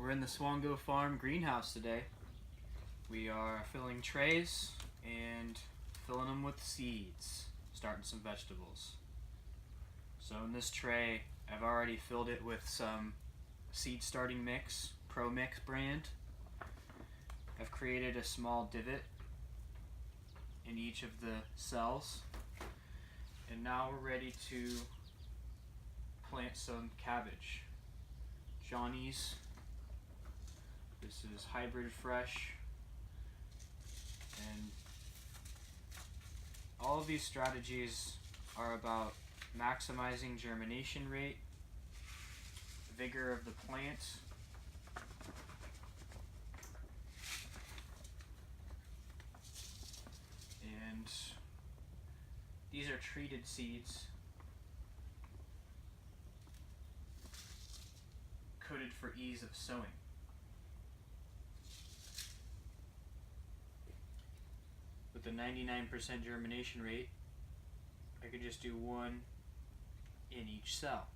We're in the Swango Farm greenhouse today. We are filling trays and filling them with seeds, starting some vegetables. So in this tray, I've already filled it with some seed starting mix, Pro Mix brand. I've created a small divot in each of the cells. And now we're ready to plant some cabbage. Johnny's. This is hybrid fresh. And all of these strategies are about maximizing germination rate, vigor of the plant, and these are treated seeds coated for ease of sowing. With a 99% germination rate, I could just do one in each cell.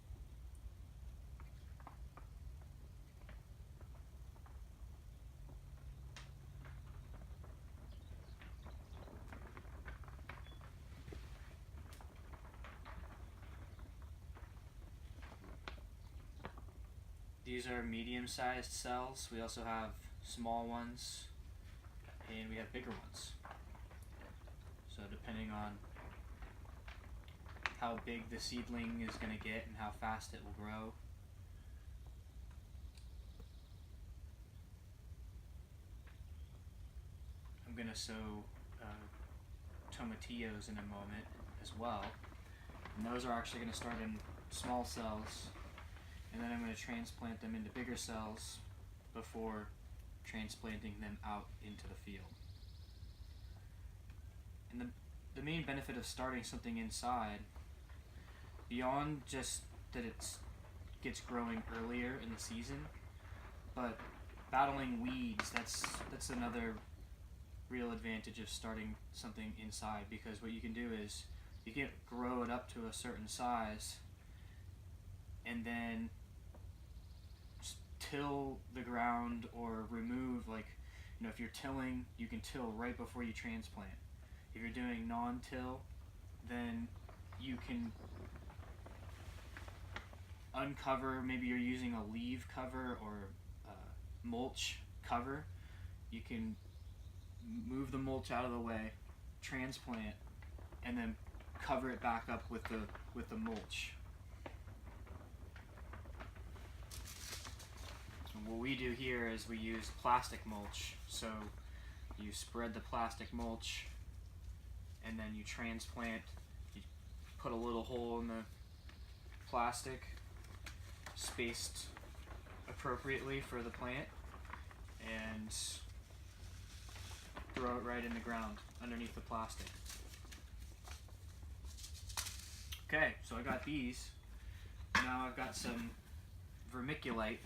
These are medium-sized cells. We also have small ones, and we have bigger ones. So depending on how big the seedling is going to get and how fast it will grow. I'm going to sow tomatillos in a moment as well. And those are actually going to start in small cells. And then I'm going to transplant them into bigger cells before transplanting them out into the field. And the main benefit of starting something inside, beyond just that it gets growing earlier in the season, but battling weeds, that's another real advantage of starting something inside, because what you can do is you can grow it up to a certain size and then till the ground or remove, like, if you're tilling, you can till right before you transplant. If you're doing non-till, then you can uncover, maybe you're using a leaf cover or mulch cover. You can move the mulch out of the way, transplant, and then cover it back up with the mulch. And what we do here is we use plastic mulch. So you spread the plastic mulch, and then you transplant. You put a little hole in the plastic, spaced appropriately for the plant, and throw it right in the ground underneath the plastic. Okay, so I got these. Now I've got some vermiculite.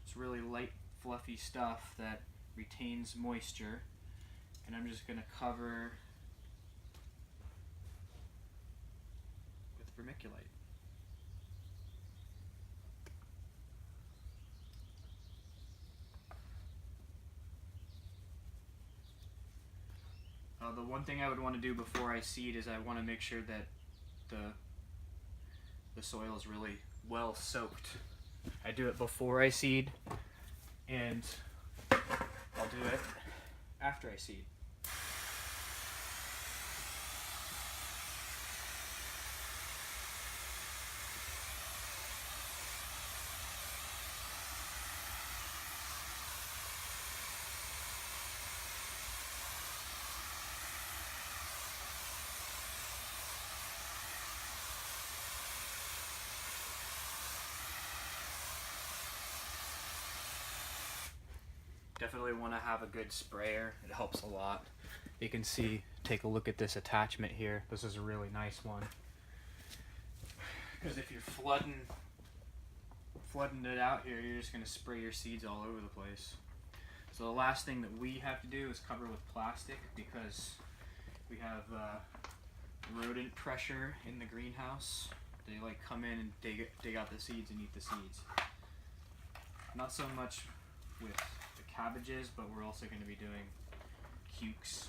It's really light, fluffy stuff that retains moisture, and I'm just going to cover with vermiculite. The one thing I would want to do before I seed is I want to make sure that the soil is really well soaked. I do it before I seed, and I'll do it after I seed. Definitely want to have a good sprayer. It helps a lot. You can see, take a look at this attachment here. This is a really nice one. Because if you're flooding it out here, you're just going to spray your seeds all over the place. So the last thing that we have to do is cover with plastic, because we have rodent pressure in the greenhouse. They come in and dig out the seeds and eat the seeds. Not so much with the cabbages, but we're also going to be doing cukes,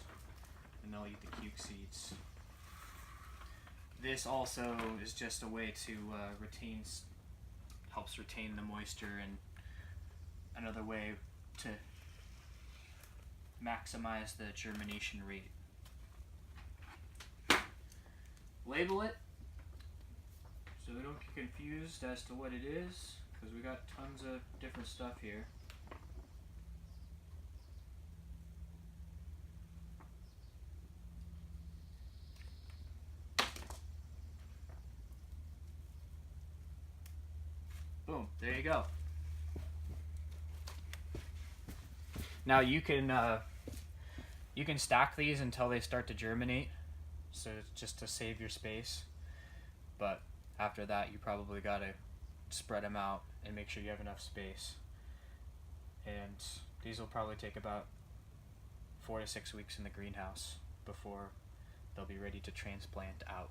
and they'll eat the cuke seeds. This also is just a way to helps retain the moisture, and another way to maximize the germination rate. Label it so we don't get confused as to what it is, because we got tons of different stuff here. Boom, there you go. Now you can stack these until they start to germinate, so just to save your space. But after that, you probably gotta spread them out and make sure you have enough space. And these will probably take about 4 to 6 weeks in the greenhouse before they'll be ready to transplant out.